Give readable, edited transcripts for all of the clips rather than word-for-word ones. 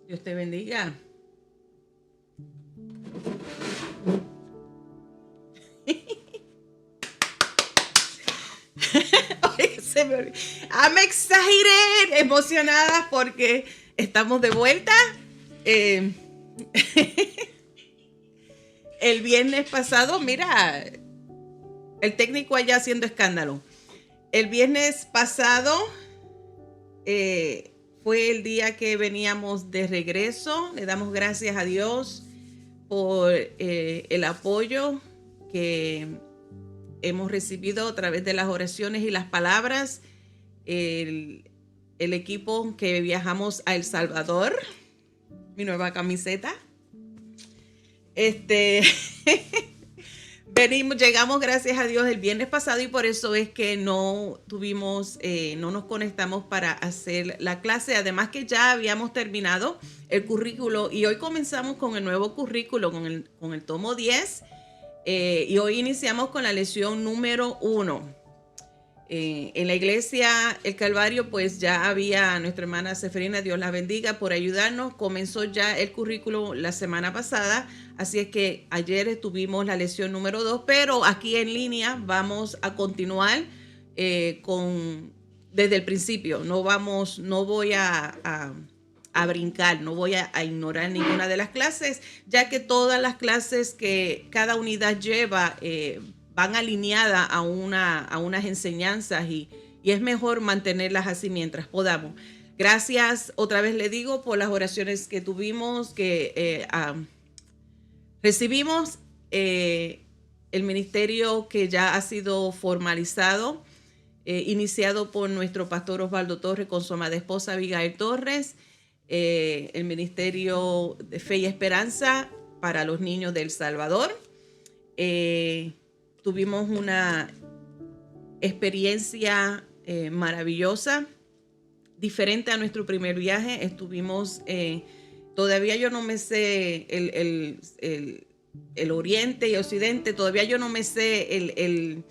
Dios te bendiga. I'm excited, emocionada porque estamos de vuelta. Eh, el viernes pasado, mira, el técnico allá haciendo escándalo. El viernes pasado fue el día que veníamos de regreso. Le damos gracias a Dios por el apoyo que hemos recibido a través de las oraciones y las palabras. El equipo que viajamos a El Salvador, mi nueva camiseta. Llegamos, gracias a Dios, el viernes pasado y por eso es que no nos conectamos para hacer la clase. Además que ya habíamos terminado el currículo y hoy comenzamos con el nuevo currículo, con el tomo 10 y hoy iniciamos con la lección número 1. En la iglesia El Calvario, pues ya había nuestra hermana Seferina, Dios la bendiga, por ayudarnos. Comenzó ya el currículo la semana pasada, así es que ayer tuvimos la lección número 2, pero aquí en línea vamos a continuar desde el principio. No voy a brincar, no voy a ignorar ninguna de las clases, ya que todas las clases que cada unidad lleva van alineadas a unas enseñanzas y es mejor mantenerlas así mientras podamos. Gracias otra vez le digo por las oraciones que tuvimos, que recibimos el ministerio que ya ha sido formalizado, iniciado por nuestro pastor Osvaldo Torres con su amada esposa Abigail Torres, el ministerio de Fe y Esperanza para los niños de El Salvador. Tuvimos una experiencia maravillosa, diferente a nuestro primer viaje. Estuvimos, todavía yo no me sé el oriente y occidente, todavía yo no me sé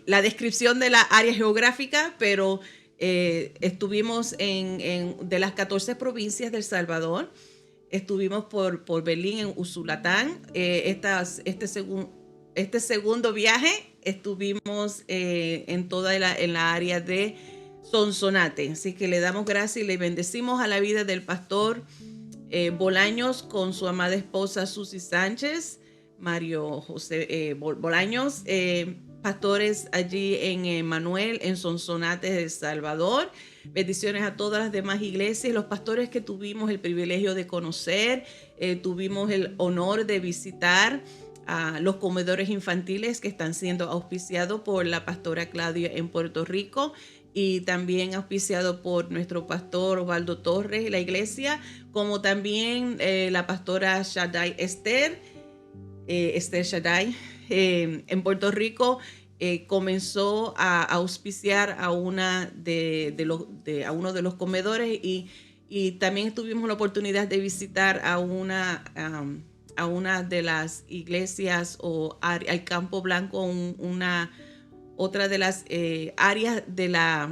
la descripción de la área geográfica, pero estuvimos de las 14 provincias del Salvador. Estuvimos por Belín, en Usulatán. Este segundo viaje estuvimos en la área de Sonsonate. Así que le damos gracias y le bendecimos a la vida del pastor Bolaños con su amada esposa Susy Sánchez, Mario José Bolaños, pastores allí en Manuel, en Sonsonate, El Salvador. Bendiciones a todas las demás iglesias, los pastores que tuvimos el privilegio de conocer, tuvimos el honor de visitar a los comedores infantiles que están siendo auspiciados por la pastora Claudia en Puerto Rico y también auspiciado por nuestro pastor Osvaldo Torres y la iglesia, como también la pastora Shaddai Esther Shaddai en Puerto Rico. Comenzó a auspiciar a uno de los comedores y también tuvimos la oportunidad de visitar a una de las iglesias o al Campo Blanco, otra de las áreas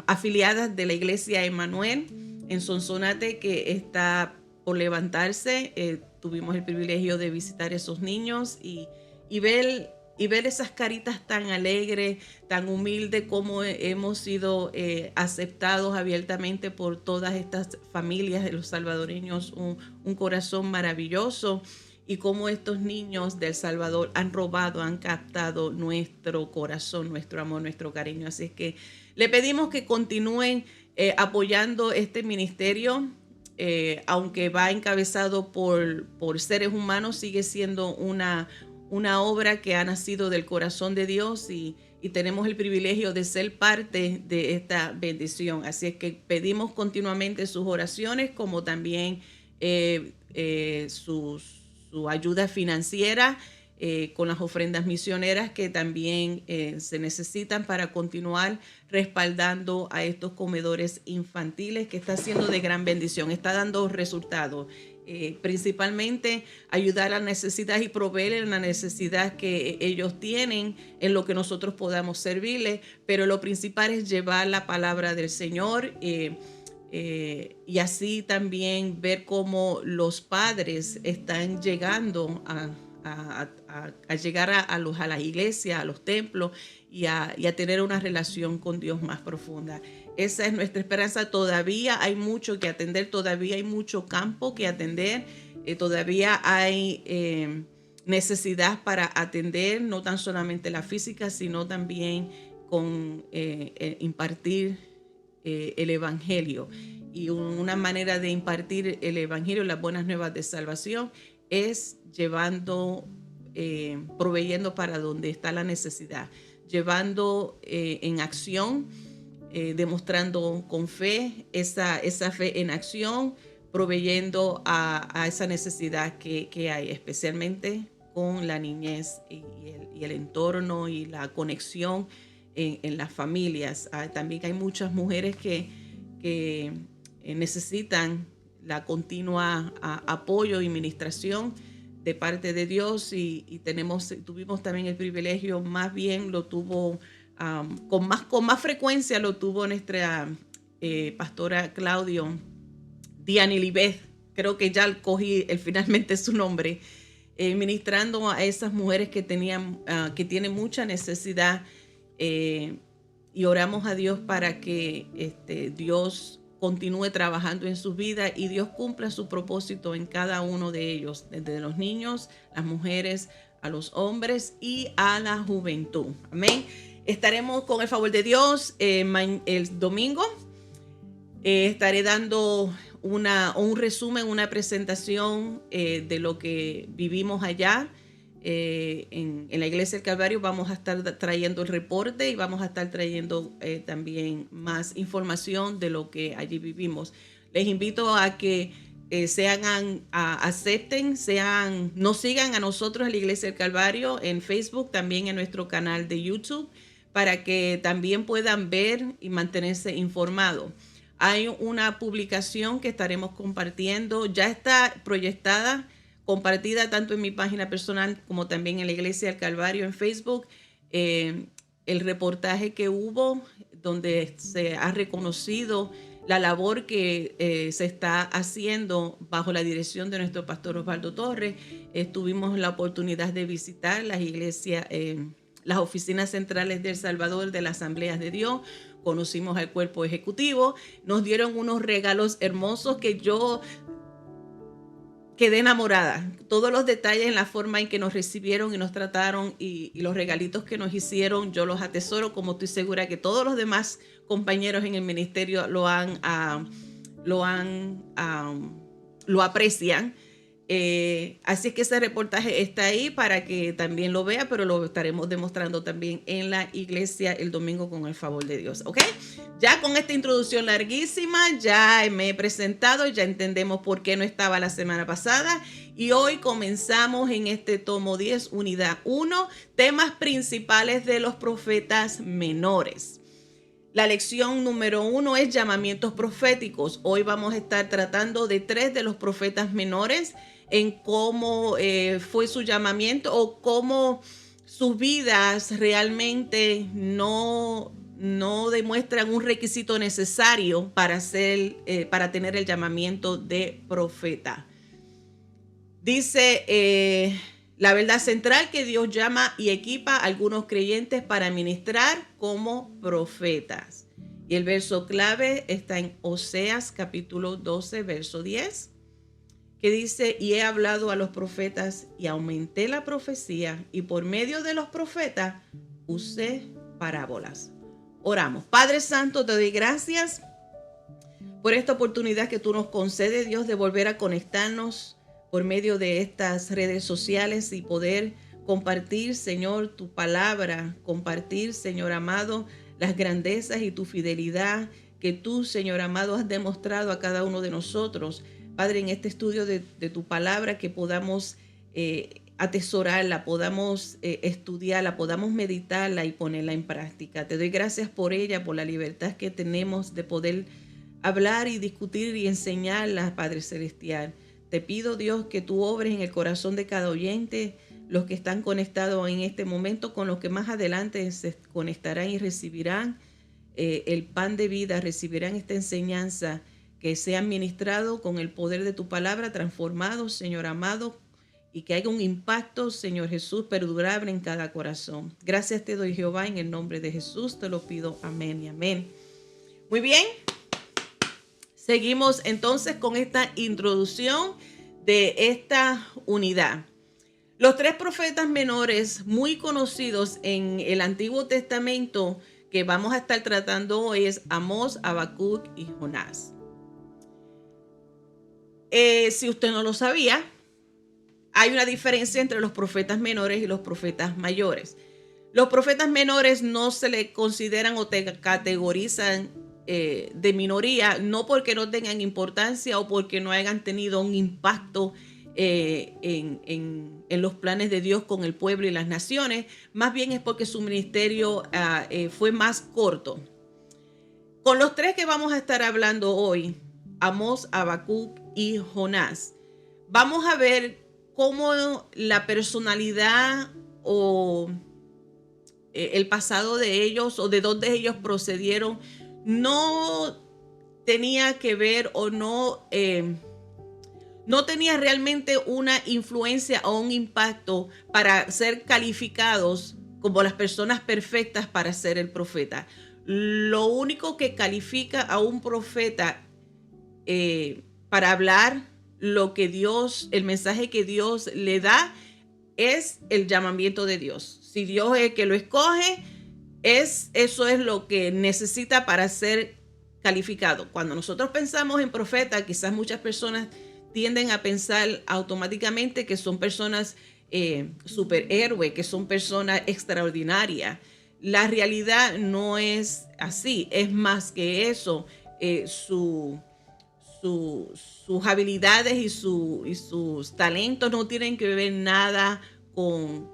afiliadas de la iglesia Emmanuel en Sonsonate, que está por levantarse. Tuvimos el privilegio de visitar esos niños y ver esas caritas tan alegres, tan humildes, como hemos sido aceptados abiertamente por todas estas familias de los salvadoreños, un corazón maravilloso, y cómo estos niños del Salvador han robado, han captado nuestro corazón, nuestro amor, nuestro cariño. Así es que le pedimos que continúen apoyando este ministerio. Aunque va encabezado por seres humanos, sigue siendo una obra que ha nacido del corazón de Dios y tenemos el privilegio de ser parte de esta bendición. Así es que pedimos continuamente sus oraciones, como también su ayuda financiera. con las ofrendas misioneras que también se necesitan para continuar respaldando a estos comedores infantiles, que está siendo de gran bendición, está dando resultados. Principalmente ayudar a las necesidades y proveer en la necesidad que ellos tienen en lo que nosotros podamos servirles, pero lo principal es llevar la palabra del Señor, y así también ver cómo los padres están llegando a llegar a las iglesias, a los templos y a tener una relación con Dios más profunda. Esa es nuestra esperanza. Todavía hay mucho que atender, todavía hay mucho campo que atender, todavía hay necesidad para atender, no tan solamente la física, sino también con impartir el Evangelio. Y una manera de impartir el Evangelio, las buenas nuevas de salvación, es llevando, proveyendo para donde está la necesidad, llevando en acción, demostrando con fe esa fe en acción, proveyendo a esa necesidad que hay, especialmente con la niñez y el entorno y la conexión en las familias. También hay muchas mujeres que necesitan la continua apoyo y ministración de parte de Dios, y tuvimos también el privilegio, más bien lo tuvo con más frecuencia, lo tuvo nuestra pastora Claudio Diani Libeth, creo que ya cogí finalmente su nombre, ministrando a esas mujeres que tienen mucha necesidad, y oramos a Dios para que Dios continúe trabajando en sus vidas y Dios cumpla su propósito en cada uno de ellos, desde los niños, las mujeres, a los hombres y a la juventud. Amén. Estaremos con el favor de Dios el domingo. Estaré dando un resumen, una presentación de lo que vivimos allá. En la Iglesia del Calvario vamos a estar trayendo el reporte y vamos a estar trayendo también más información de lo que allí vivimos. Les invito a que acepten, nos sigan a nosotros en la Iglesia del Calvario en Facebook, también en nuestro canal de YouTube, para que también puedan ver y mantenerse informados. Hay una publicación que estaremos compartiendo, ya está proyectada, compartida tanto en mi página personal como también en la Iglesia del Calvario en Facebook, el reportaje que hubo donde se ha reconocido la labor que se está haciendo bajo la dirección de nuestro pastor Osvaldo Torres. Tuvimos la oportunidad de visitar las iglesias, las oficinas centrales de El Salvador de las Asambleas de Dios. Conocimos al cuerpo ejecutivo, nos dieron unos regalos hermosos que yo quedé enamorada. Todos los detalles en la forma en que nos recibieron y nos trataron y los regalitos que nos hicieron, yo los atesoro, como estoy segura que todos los demás compañeros en el ministerio lo aprecian. Así es que ese reportaje está ahí para que también lo vea, pero lo estaremos demostrando también en la iglesia el domingo con el favor de Dios. ¿Ok? Ya con esta introducción larguísima, ya me he presentado, ya entendemos por qué no estaba la semana pasada, y hoy comenzamos en este tomo 10, unidad 1, temas principales de los profetas menores. La lección número 1 es llamamientos proféticos. Hoy vamos a estar tratando de 3 de los profetas menores, en cómo fue su llamamiento o cómo sus vidas realmente no demuestran un requisito necesario para tener el llamamiento de profeta. Dice la verdad central que Dios llama y equipa a algunos creyentes para ministrar como profetas. Y el verso clave está en Oseas capítulo 12, verso 10, que dice: y he hablado a los profetas y aumenté la profecía, y por medio de los profetas usé parábolas. Oramos. Padre Santo, te doy gracias por esta oportunidad que tú nos concedes, Dios, de volver a conectarnos por medio de estas redes sociales y poder compartir, Señor, tu palabra, compartir, Señor amado, las grandezas y tu fidelidad que tú, Señor amado, has demostrado a cada uno de nosotros. Padre, en este estudio de tu palabra, que podamos atesorarla, podamos estudiarla, podamos meditarla y ponerla en práctica. Te doy gracias por ella, por la libertad que tenemos de poder hablar y discutir y enseñarla, Padre Celestial. Te pido, Dios, que tú obres en el corazón de cada oyente, los que están conectados en este momento, con los que más adelante se conectarán y recibirán el pan de vida, recibirán esta enseñanza, que sea ministrado con el poder de tu palabra, transformado, Señor amado, y que haya un impacto, Señor Jesús, perdurable en cada corazón. Gracias te doy, Jehová, en el nombre de Jesús te lo pido. Amén y amén. Muy bien. Seguimos entonces con esta introducción de esta unidad. Los tres profetas menores muy conocidos en el Antiguo Testamento que vamos a estar tratando hoy es Amós, Habacuc y Jonás. Si usted no lo sabía, hay una diferencia entre los profetas menores y los profetas mayores. Los profetas menores no se le consideran o te categorizan de minoría, no porque no tengan importancia o porque no hayan tenido un impacto en los planes de Dios con el pueblo y las naciones, más bien es porque su ministerio fue más corto. Con los tres que vamos a estar hablando hoy, Amós, Habacuc y Jonás, vamos a ver cómo la personalidad o el pasado de ellos o de dónde ellos procedieron no tenía que ver o no tenía realmente una influencia o un impacto para ser calificados como las personas perfectas para ser el profeta. Lo único que califica a un profeta para hablar lo que Dios, el mensaje que Dios le da, es el llamamiento de Dios. Si Dios es el que lo escoge, eso es lo que necesita para ser calificado. Cuando nosotros pensamos en profeta, quizás muchas personas tienden a pensar automáticamente que son personas superhéroes, que son personas extraordinarias. La realidad no es así, es más que eso. Sus habilidades y sus talentos no tienen que ver nada con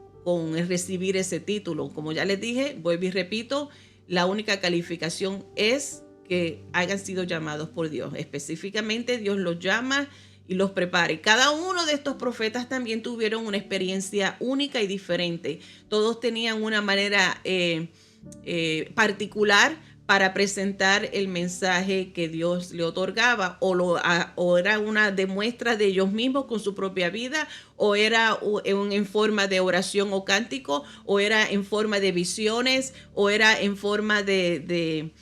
el recibir ese título. Como ya les dije, vuelvo y repito, la única calificación es que hayan sido llamados por Dios. Específicamente, Dios los llama y los prepara. Y cada uno de estos profetas también tuvieron una experiencia única y diferente. Todos tenían una manera particular para presentar el mensaje que Dios le otorgaba, o era una demuestra de ellos mismos con su propia vida, o era en forma de oración o cántico, o era en forma de visiones, o era en forma de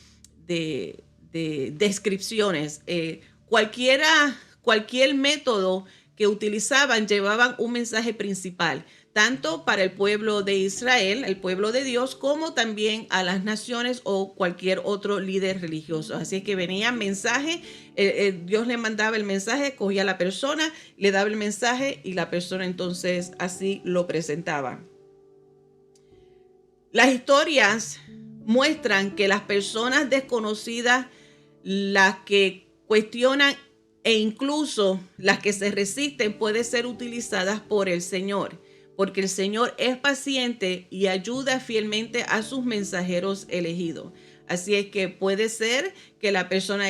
descripciones. Cualquier método que utilizaban llevaban un mensaje principal, tanto para el pueblo de Israel, el pueblo de Dios, como también a las naciones o cualquier otro líder religioso. Así es que venía mensaje, Dios le mandaba el mensaje, cogía a la persona, le daba el mensaje y la persona entonces así lo presentaba. Las historias muestran que las personas desconocidas, las que cuestionan e incluso las que se resisten, pueden ser utilizadas por el Señor, porque el Señor es paciente y ayuda fielmente a sus mensajeros elegidos. Así es que puede ser que la persona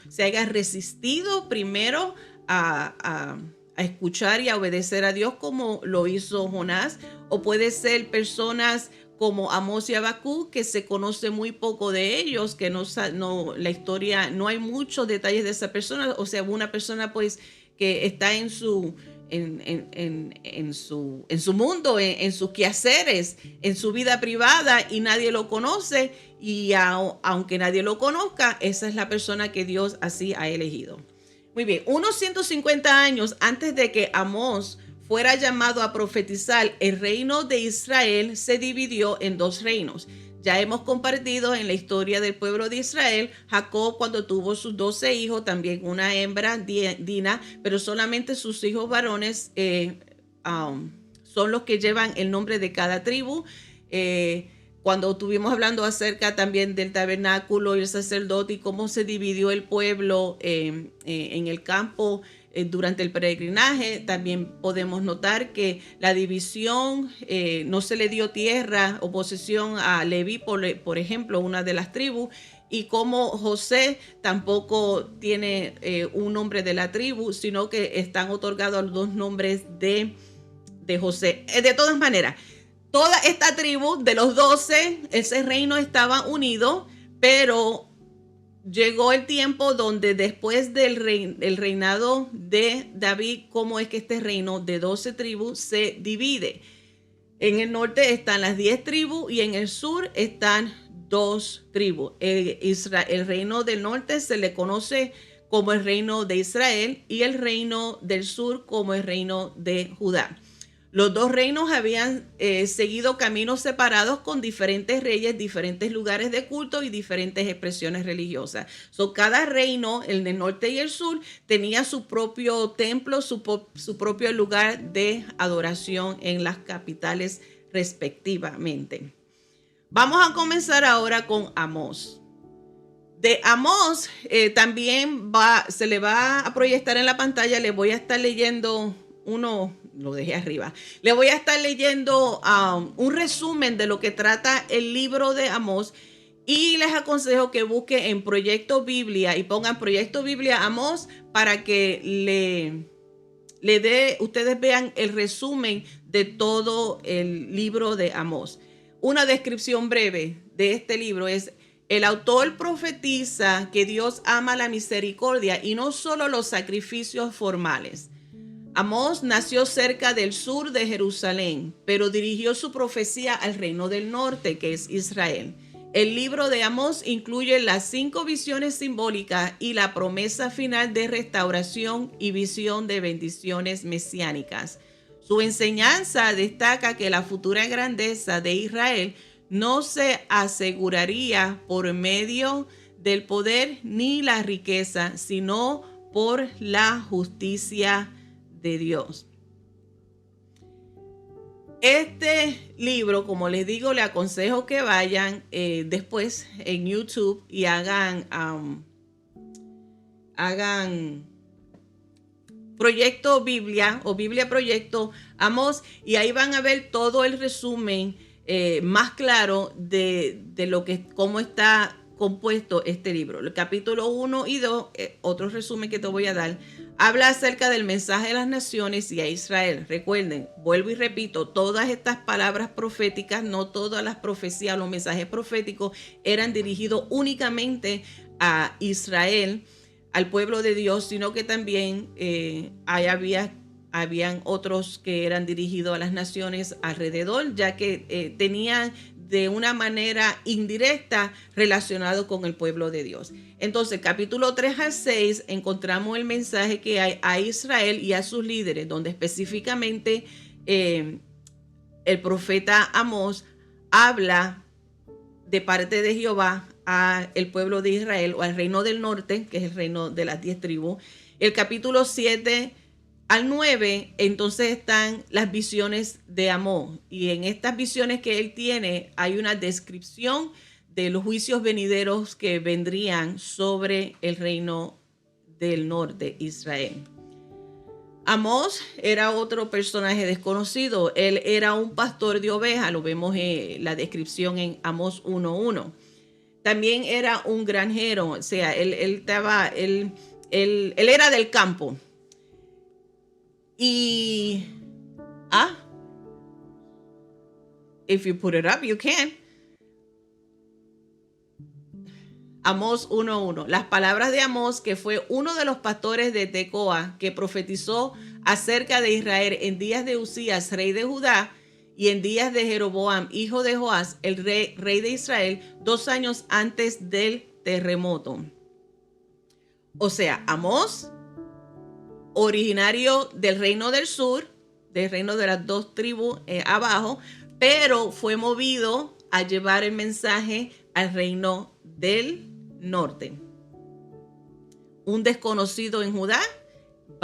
se haya resistido primero a escuchar y a obedecer a Dios, como lo hizo Jonás, o puede ser personas como Amós y Habacuc, que se conoce muy poco de ellos, que la historia, no hay muchos detalles de esa persona. O sea, una persona pues que está en su mundo, en sus quehaceres, en su vida privada, y nadie lo conoce, y aunque nadie lo conozca, esa es la persona que Dios así ha elegido. Muy bien, unos 150 años antes de que Amós fuera llamado a profetizar, el reino de Israel se dividió en dos reinos. Ya hemos compartido en la historia del pueblo de Israel, Jacob cuando tuvo sus 12 hijos, también una hembra, Dina, pero solamente sus hijos varones son los que llevan el nombre de cada tribu. cuando estuvimos hablando acerca también del tabernáculo y el sacerdote y cómo se dividió el pueblo en el campo durante el peregrinaje, también podemos notar que la división, no se le dio tierra o posesión a Leví, por ejemplo, una de las tribus, y como José tampoco tiene un nombre de la tribu, sino que están otorgados los dos nombres de José. De todas maneras, toda esta tribu de los 12, ese reino estaba unido, pero llegó el tiempo donde después del reinado de David, cómo es que este reino de 12 tribus se divide. En el norte están las 10 tribus y en el sur están 2 tribus. El reino del norte se le conoce como el reino de Israel y el reino del sur como el reino de Judá. Los dos reinos habían seguido caminos separados con diferentes reyes, diferentes lugares de culto y diferentes expresiones religiosas. Cada reino, el del norte y el sur, tenía su propio templo, su propio lugar de adoración en las capitales respectivamente. Vamos a comenzar ahora con Amós. De Amós también se le va a proyectar en la pantalla. Le voy a estar leyendo lo dejé arriba. Le voy a estar leyendo un resumen de lo que trata el libro de Amós y les aconsejo que busquen en Proyecto Biblia y pongan Proyecto Biblia Amós para que ustedes vean el resumen de todo el libro de Amós. Una descripción breve de este libro es: el autor profetiza que Dios ama la misericordia y no solo los sacrificios formales. Amós nació cerca del sur de Jerusalén, pero dirigió su profecía al reino del norte, que es Israel. El libro de Amós incluye las 5 visiones simbólicas y la promesa final de restauración y visión de bendiciones mesiánicas. Su enseñanza destaca que la futura grandeza de Israel no se aseguraría por medio del poder ni la riqueza, sino por la justicia de Dios. Este libro, como les digo, le aconsejo que vayan después en YouTube y hagan Proyecto Biblia o Biblia Proyecto Amós, y ahí van a ver todo el resumen más claro de cómo está compuesto este libro. El capítulo 1 y 2, otro resumen que te voy a dar, habla acerca del mensaje de las naciones y a Israel. Recuerden, vuelvo y repito, todas estas palabras proféticas, no todas las profecías, los mensajes proféticos eran dirigidos únicamente a Israel, al pueblo de Dios, sino que también habían otros que eran dirigidos a las naciones alrededor, ya que tenían de una manera indirecta relacionado con el pueblo de Dios. Entonces, capítulo 3 al 6, encontramos el mensaje que hay a Israel y a sus líderes, donde específicamente el profeta Amós habla de parte de Jehová al pueblo de Israel o al reino del norte, que es el reino de las 10 tribus. El capítulo 7 al 9, entonces están las visiones de Amós. Y en estas visiones que él tiene hay una descripción de los juicios venideros que vendrían sobre el reino del norte, Israel. Amós era otro personaje desconocido. Él era un pastor de ovejas, lo vemos en la descripción en Amós 1:1. También era un granjero, o sea, él era del campo. Y, if you put it up, you can. Amós 1:1. Las palabras de Amós, que fue uno de los pastores de Tecoa, que profetizó acerca de Israel en días de Usías, rey de Judá, y en días de Jeroboam, hijo de Joás, el rey de Israel, 2 años antes del terremoto. O sea, Amós, originario del reino del sur, del reino de las 2 tribus abajo, pero fue movido a llevar el mensaje al reino del norte. Un desconocido en Judá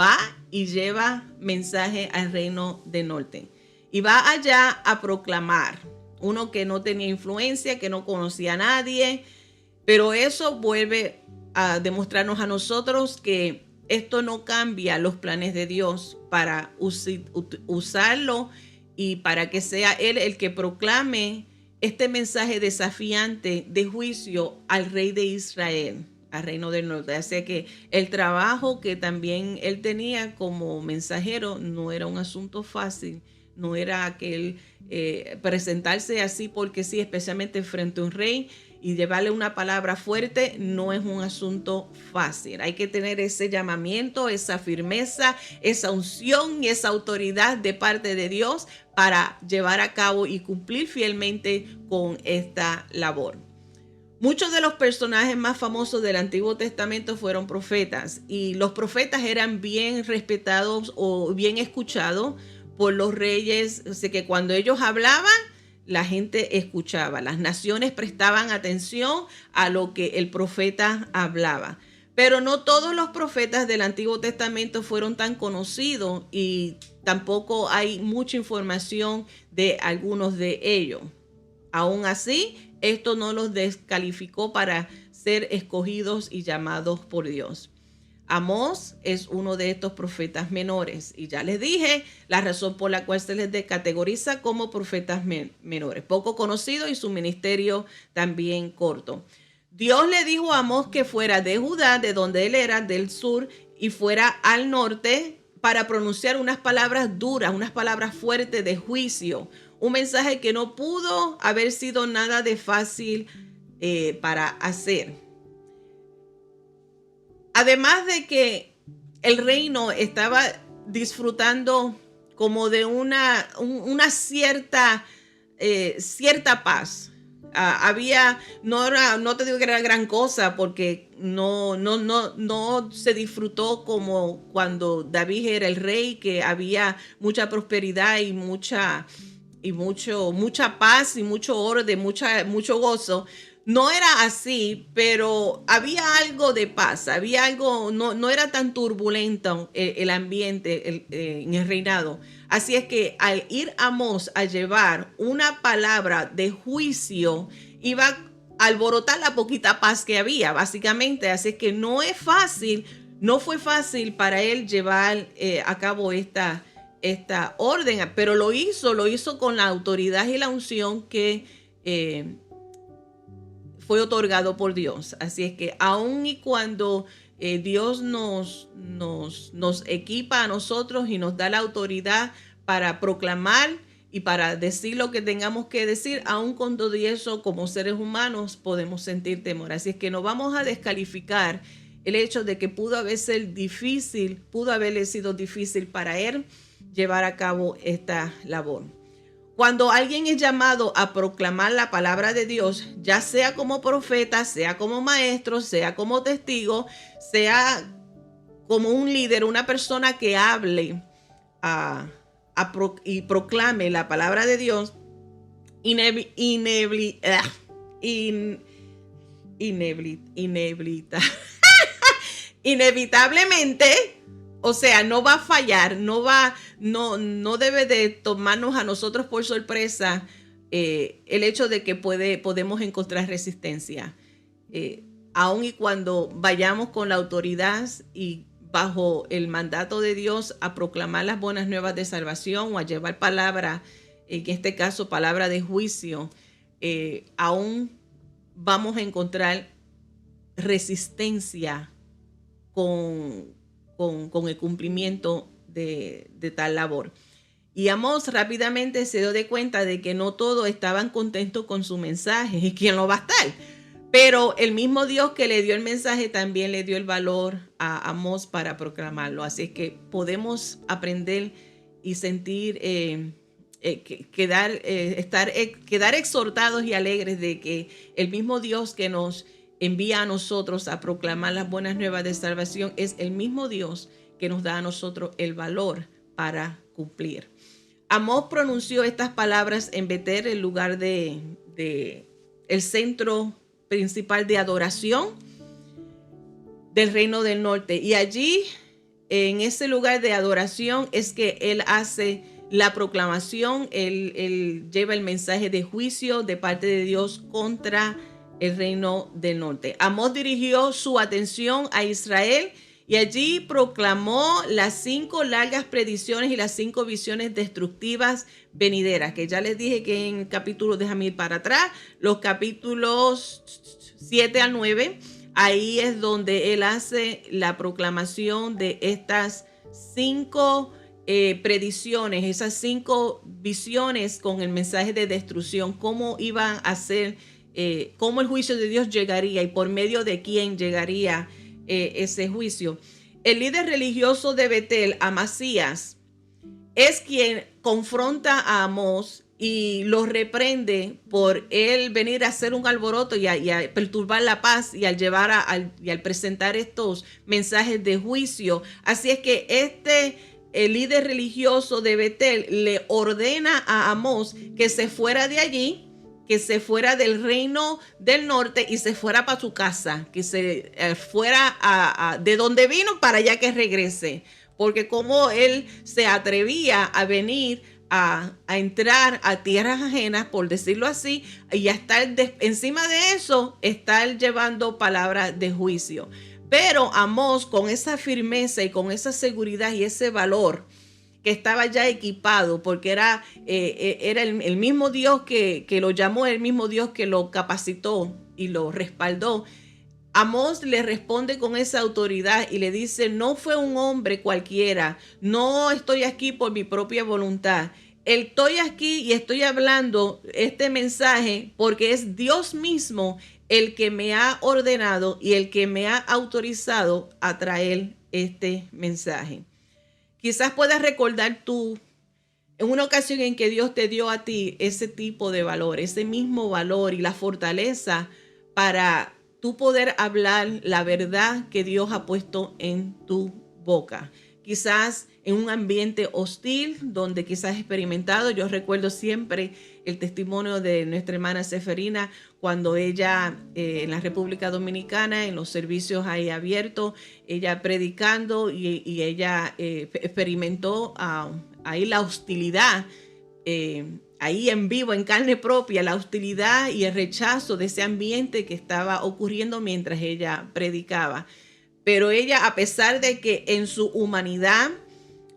va y lleva mensaje al reino del norte. Y va allá a proclamar uno que no tenía influencia, que no conocía a nadie, pero eso vuelve a demostrarnos a nosotros que esto no cambia los planes de Dios para usarlo y para que sea Él el que proclame este mensaje desafiante de juicio al rey de Israel, al reino del norte. Así que el trabajo que también él tenía como mensajero no era un asunto fácil, no era aquel presentarse así porque sí, especialmente frente a un rey y llevarle una palabra fuerte, no es un asunto fácil. Hay que tener ese llamamiento, esa firmeza, esa unción y esa autoridad de parte de Dios para llevar a cabo y cumplir fielmente con esta labor. Muchos de los personajes más famosos del Antiguo Testamento fueron profetas, y los profetas eran bien respetados o bien escuchados por los reyes. Así que cuando ellos hablaban, la gente escuchaba. Las naciones prestaban atención a lo que el profeta hablaba. Pero no todos los profetas del Antiguo Testamento fueron tan conocidos, y tampoco hay mucha información de algunos de ellos. Aún así, esto no los descalificó para ser escogidos y llamados por Dios. Amós es uno de estos profetas menores, y ya les dije la razón por la cual se les categoriza como profetas menores, poco conocidos y su ministerio también corto. Dios le dijo a Amós que fuera de Judá, de donde él era, del sur, y fuera al norte para pronunciar unas palabras duras, unas palabras fuertes de juicio, un mensaje que no pudo haber sido nada de fácil para hacer. Además de que el reino estaba disfrutando como de una cierta paz. Había, no te digo que era gran cosa, porque no se disfrutó como cuando David era el rey, que había mucha prosperidad y mucha paz y mucho orden, mucho gozo. No era así, pero había algo de paz, había algo, no era tan turbulento el ambiente en el reinado. Así es que al ir Amós a llevar una palabra de juicio, iba a alborotar la poquita paz que había, básicamente. Así es que no fue fácil para él llevar a cabo esta orden, pero lo hizo con la autoridad y la unción que fue otorgado por Dios. Así es que aun y cuando Dios nos equipa a nosotros y nos da la autoridad para proclamar y para decir lo que tengamos que decir, aun con todo eso, como seres humanos podemos sentir temor. Así es que no vamos a descalificar el hecho de que pudo haberle sido difícil para él llevar a cabo esta labor. Cuando alguien es llamado a proclamar la palabra de Dios, ya sea como profeta, sea como maestro, sea como testigo, sea como un líder, una persona que hable y proclame la palabra de Dios, inevitablemente, o sea, no va a fallar, no debe de tomarnos a nosotros por sorpresa el hecho de que podemos encontrar resistencia. Aun y cuando vayamos con la autoridad y bajo el mandato de Dios a proclamar las buenas nuevas de salvación o a llevar palabra, en este caso palabra de juicio, aún vamos a encontrar resistencia con el cumplimiento de tal labor. Y Amós rápidamente se dio de cuenta de que no todos estaban contentos con su mensaje. ¿Y quién lo va a estar? Pero el mismo Dios que le dio el mensaje también le dio el valor a Amós para proclamarlo. Así que podemos aprender y sentir, quedar exhortados y alegres de que el mismo Dios que nos envía a nosotros a proclamar las buenas nuevas de salvación es el mismo Dios que nos da a nosotros el valor para cumplir. Amós pronunció estas palabras en Betel, el lugar el centro principal de adoración del reino del norte. Y allí, en ese lugar de adoración, es que él hace la proclamación, él lleva el mensaje de juicio de parte de Dios contra el reino del norte. Amós dirigió su atención a Israel y allí proclamó las 5 largas predicciones y las 5 visiones destructivas venideras, que ya les dije que en el capítulo, déjame ir para atrás, los capítulos 7 al 9, ahí es donde él hace la proclamación de estas 5 predicciones, esas 5 visiones con el mensaje de destrucción, cómo iban a ser, cómo el juicio de Dios llegaría y por medio de quién llegaría ese juicio. El líder religioso de Betel, Amasías, es quien confronta a Amós y lo reprende por él venir a hacer un alboroto y a perturbar la paz y al llevar y al presentar estos mensajes de juicio. Así es que el líder religioso de Betel le ordena a Amós que se fuera de allí, que se fuera del reino del norte y se fuera para su casa, que se fuera de donde vino para allá que regrese. Porque como él se atrevía a venir a entrar a tierras ajenas, por decirlo así, y a estar encima de eso, estar llevando palabras de juicio. Pero Amós, con esa firmeza y con esa seguridad y ese valor, que estaba ya equipado, porque era el mismo Dios que lo llamó, el mismo Dios que lo capacitó y lo respaldó. Amós le responde con esa autoridad y le dice: no fue un hombre cualquiera, no estoy aquí por mi propia voluntad. Estoy aquí y estoy hablando este mensaje porque es Dios mismo el que me ha ordenado y el que me ha autorizado a traer este mensaje. Quizás puedas recordar tú en una ocasión en que Dios te dio a ti ese tipo de valor, ese mismo valor y la fortaleza para tú poder hablar la verdad que Dios ha puesto en tu boca. Quizás en un ambiente hostil donde quizás has experimentado. Yo recuerdo siempre el testimonio de nuestra hermana Seferina cuando ella en la República Dominicana, en los servicios ahí abiertos, ella predicando y ella experimentó ahí la hostilidad, ahí en vivo, en carne propia, la hostilidad y el rechazo de ese ambiente que estaba ocurriendo mientras ella predicaba. Pero ella, a pesar de que en su humanidad,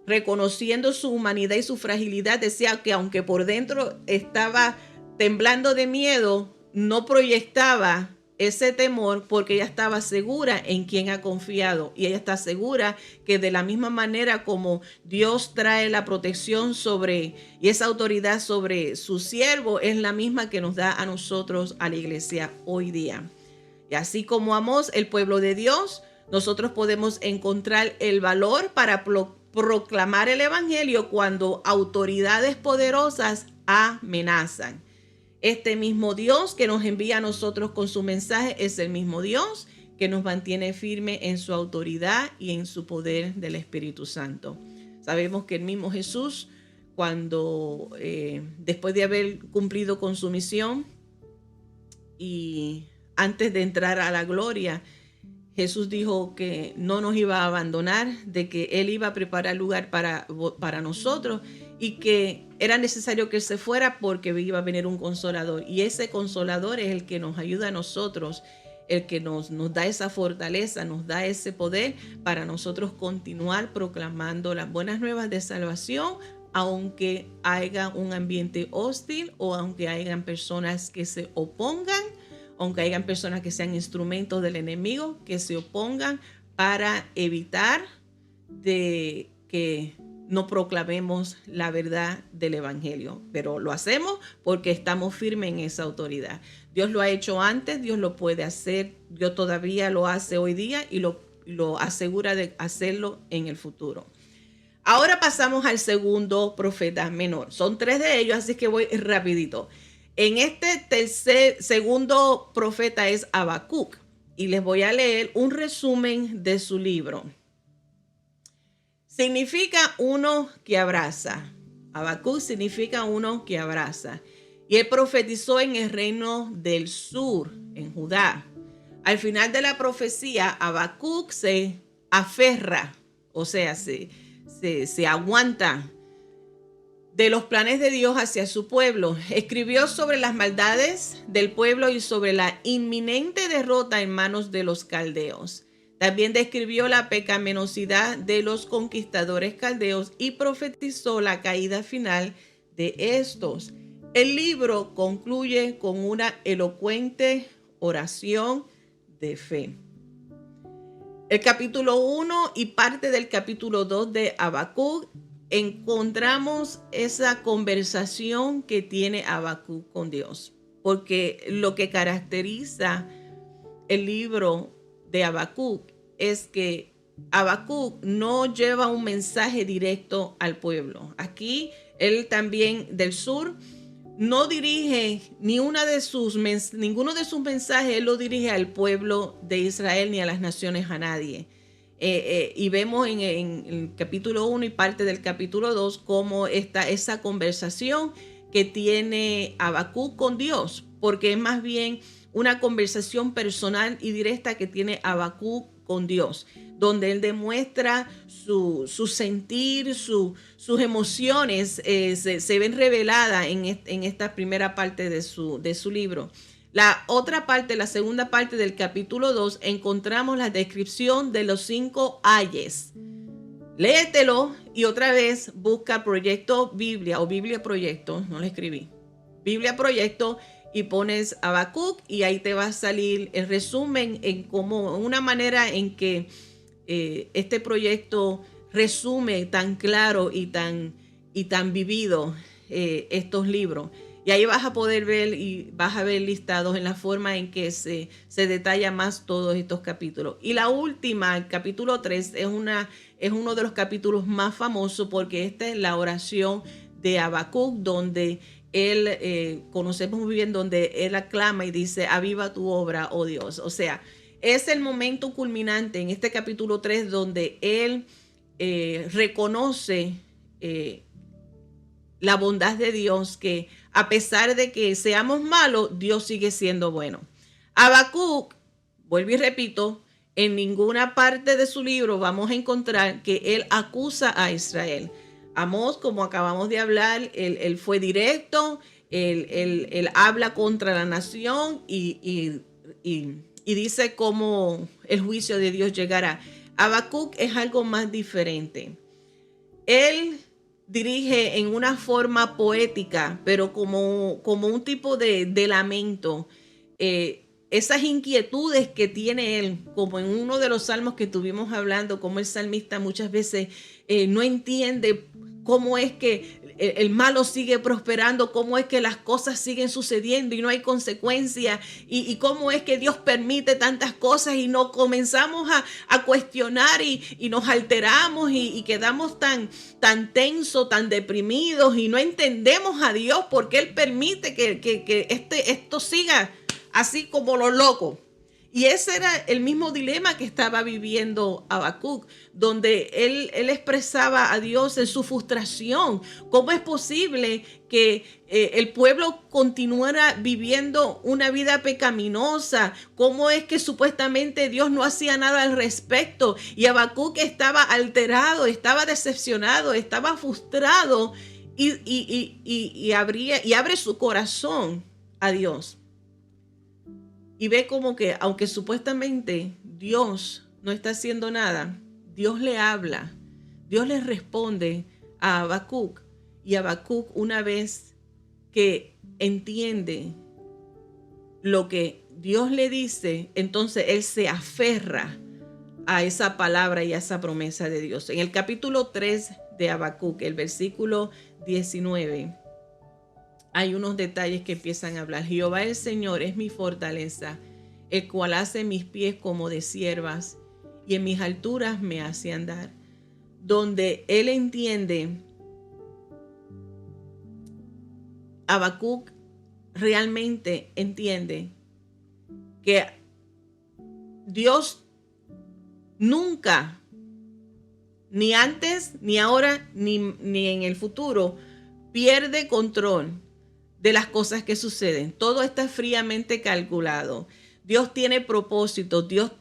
reconociendo su humanidad y su fragilidad, decía que aunque por dentro estaba temblando de miedo, no proyectaba ese temor porque ella estaba segura en quien ha confiado y ella está segura que de la misma manera como Dios trae la protección sobre y esa autoridad sobre su siervo, es la misma que nos da a nosotros, a la iglesia hoy día. Y así como Amós, el pueblo de Dios, nosotros podemos encontrar el valor para proclamar el evangelio cuando autoridades poderosas amenazan. Este mismo Dios que nos envía a nosotros con su mensaje es el mismo Dios que nos mantiene firme en su autoridad y en su poder del Espíritu Santo. Sabemos que el mismo Jesús, cuando después de haber cumplido con su misión y antes de entrar a la gloria, Jesús dijo que no nos iba a abandonar, de que Él iba a preparar lugar para nosotros y que era necesario que Él se fuera porque iba a venir un consolador. Y ese consolador es el que nos ayuda a nosotros, el que nos da esa fortaleza, nos da ese poder para nosotros continuar proclamando las buenas nuevas de salvación, aunque haya un ambiente hostil o aunque hayan personas que se opongan, aunque hayan personas que sean instrumentos del enemigo, que se opongan para evitar de que no proclamemos la verdad del evangelio. Pero lo hacemos porque estamos firmes en esa autoridad. Dios lo ha hecho antes, Dios lo puede hacer, Dios todavía lo hace hoy día y lo asegura de hacerlo en el futuro. Ahora pasamos al segundo profeta menor. Son 3 de ellos, así que voy rapidito. En este segundo profeta es Habacuc y les voy a leer un resumen de su libro. Significa uno que abraza. Habacuc significa uno que abraza. Y él profetizó en el reino del sur, en Judá. Al final de la profecía, Habacuc se aferra, o sea, se aguanta de los planes de Dios hacia su pueblo. Escribió sobre las maldades del pueblo y sobre la inminente derrota en manos de los caldeos. También describió la pecaminosidad de los conquistadores caldeos y profetizó la caída final de estos. El libro concluye con una elocuente oración de fe. El capítulo 1 y parte del capítulo 2 de Habacuc encontramos esa conversación que tiene Habacuc con Dios, porque lo que caracteriza el libro de Habacuc es que Habacuc no lleva un mensaje directo al pueblo. Aquí él también del sur no dirige ninguno de sus mensajes, él lo dirige al pueblo de Israel ni a las naciones, a nadie. Y vemos en el capítulo 1 y parte del capítulo 2 cómo está esa conversación que tiene Habacuc con Dios, porque es más bien una conversación personal y directa que tiene Habacuc con Dios, donde él demuestra su sentir, sus emociones se ven reveladas en esta primera parte de su libro. La otra parte, la segunda parte del capítulo 2, encontramos la descripción de los 5 ayes. Léetelo y otra vez busca Proyecto Biblia o Biblia Proyecto, no lo escribí, Biblia Proyecto, y pones Habacuc y ahí te va a salir el resumen en como una manera en que este proyecto resume tan claro y tan vivido estos libros. Y ahí vas a poder ver y vas a ver listados en la forma en que se detalla más todos estos capítulos. Y la última, el capítulo 3, es uno de los capítulos más famosos porque esta es la oración de Habacuc, donde él, conocemos muy bien, donde él aclama y dice, aviva tu obra, oh Dios. O sea, es el momento culminante en este capítulo 3 donde él reconoce la bondad de Dios, que a pesar de que seamos malos, Dios sigue siendo bueno. Habacuc, vuelvo y repito, en ninguna parte de su libro vamos a encontrar que él acusa a Israel. Amós, como acabamos de hablar, él fue directo, él habla contra la nación y dice cómo el juicio de Dios llegará. Habacuc es algo más diferente. Él dirige en una forma poética, pero como un tipo de lamento, esas inquietudes que tiene él, como en uno de los salmos que estuvimos hablando, como el salmista muchas veces no entiende cómo es que el malo sigue prosperando, cómo es que las cosas siguen sucediendo y no hay consecuencias, y cómo es que Dios permite tantas cosas y nos comenzamos a cuestionar y nos alteramos y quedamos tan tensos, tan deprimidos y no entendemos a Dios porque Él permite que esto siga así como los locos. Y ese era el mismo dilema que estaba viviendo Habacuc, donde él expresaba a Dios en su frustración. ¿Cómo es posible que el pueblo continuara viviendo una vida pecaminosa? ¿Cómo es que supuestamente Dios no hacía nada al respecto? Y Habacuc estaba alterado, estaba decepcionado, estaba frustrado y abre su corazón a Dios. Y ve como que, aunque supuestamente Dios no está haciendo nada, Dios le habla, Dios le responde a Habacuc. Y Habacuc, una vez que entiende lo que Dios le dice, entonces él se aferra a esa palabra y a esa promesa de Dios. En el capítulo 3 de Habacuc, el versículo 19, hay unos detalles que empiezan a hablar. Jehová el Señor es mi fortaleza, el cual hace mis pies como de ciervas y en mis alturas me hace andar. Donde él entiende, Habacuc realmente entiende que Dios nunca, ni antes, ni ahora, ni en el futuro, pierde control de las cosas que suceden. Todo está fríamente calculado. Dios tiene propósito. Dios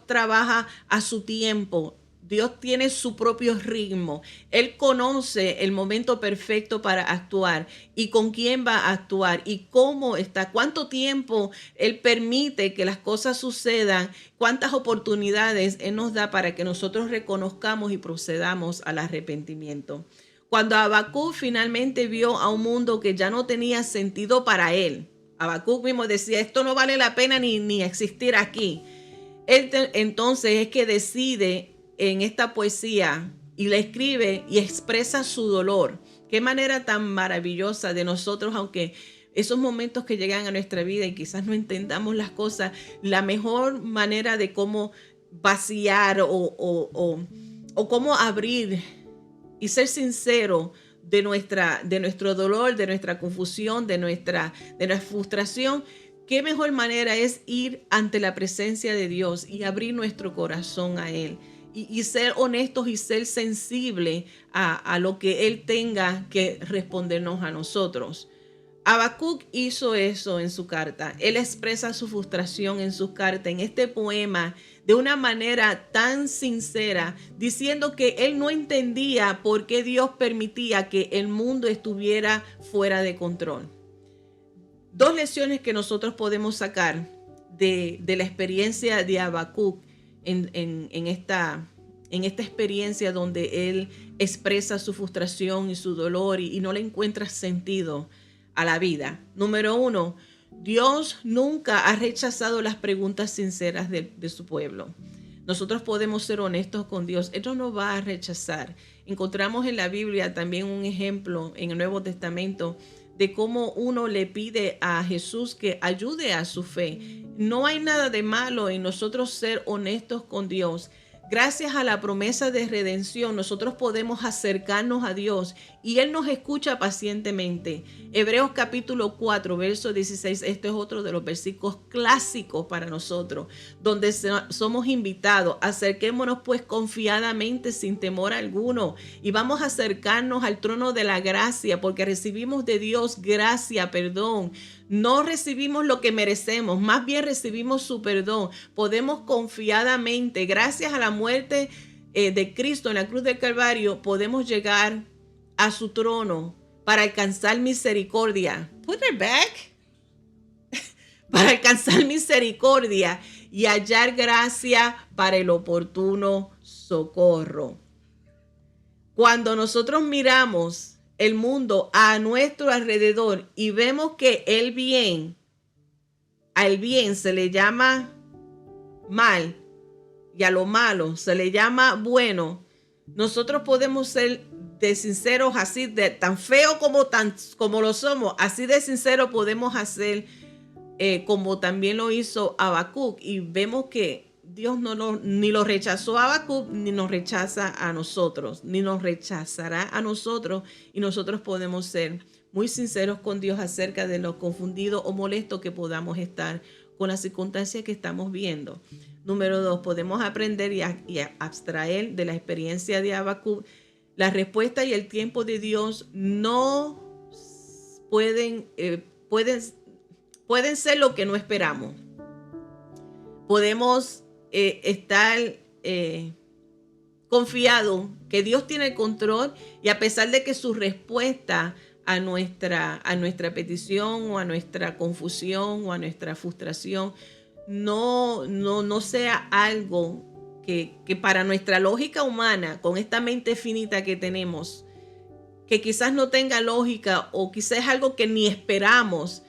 trabaja a su tiempo. Dios tiene su propio ritmo. Él conoce el momento perfecto para actuar y con quién va a actuar y cómo está, cuánto tiempo Él permite que las cosas sucedan, cuántas oportunidades Él nos da para que nosotros reconozcamos y procedamos al arrepentimiento. Cuando Habacuc finalmente vio a un mundo que ya no tenía sentido para él, Habacuc mismo decía, esto no vale la pena ni existir aquí. Entonces es que decide en esta poesía y la escribe y expresa su dolor. Qué manera tan maravillosa de nosotros, aunque esos momentos que llegan a nuestra vida y quizás no entendamos las cosas, la mejor manera de cómo vaciar o cómo abrir y ser sincero de nuestro dolor, de nuestra confusión, de nuestra frustración. Qué mejor manera es ir ante la presencia de Dios y abrir nuestro corazón a Él y ser honestos y ser sensibles a lo que Él tenga que respondernos a nosotros. Habacuc hizo eso en su carta. Él expresa su frustración en su carta, en este poema, de una manera tan sincera, diciendo que él no entendía por qué Dios permitía que el mundo estuviera fuera de control. Dos lecciones que nosotros podemos sacar de la experiencia de Habacuc en esta experiencia donde él expresa su frustración y su dolor y no le encuentra sentido a la vida. Número 1, Dios nunca ha rechazado las preguntas sinceras de su pueblo. Nosotros podemos ser honestos con Dios. Él no nos va a rechazar. Encontramos en la Biblia también un ejemplo en el Nuevo Testamento de cómo uno le pide a Jesús que ayude a su fe. No hay nada de malo en nosotros ser honestos con Dios. Gracias a la promesa de redención, nosotros podemos acercarnos a Dios y Él nos escucha pacientemente. Hebreos capítulo 4, verso 16, este es otro de los versículos clásicos para nosotros, donde somos invitados, acerquémonos pues confiadamente sin temor alguno y vamos a acercarnos al trono de la gracia porque recibimos de Dios gracia, perdón. No recibimos lo que merecemos, más bien recibimos su perdón. Podemos confiadamente, gracias a la muerte de Cristo en la cruz del Calvario, podemos llegar a su trono para alcanzar misericordia. Put it back. Para alcanzar misericordia y hallar gracia para el oportuno socorro. Cuando nosotros miramos el mundo a nuestro alrededor y vemos que al bien se le llama mal y a lo malo se le llama bueno, nosotros podemos ser de sinceros, así de tan feo como lo somos, así de sincero podemos hacer como también lo hizo Habacuc, y vemos que Dios ni lo rechazó a Habacuc, ni nos rechaza a nosotros, ni nos rechazará a nosotros, y nosotros podemos ser muy sinceros con Dios acerca de lo confundido o molesto que podamos estar con las circunstancias que estamos viendo. Número 2, podemos aprender y abstraer de la experiencia de Habacuc. La respuesta y el tiempo de Dios no pueden ser lo que no esperamos. Podemos estar confiados que Dios tiene el control, y a pesar de que su respuesta a nuestra petición o a nuestra confusión o a nuestra frustración no sea algo que para nuestra lógica humana, con esta mente finita que tenemos, que quizás no tenga lógica o quizás es algo que ni esperamos,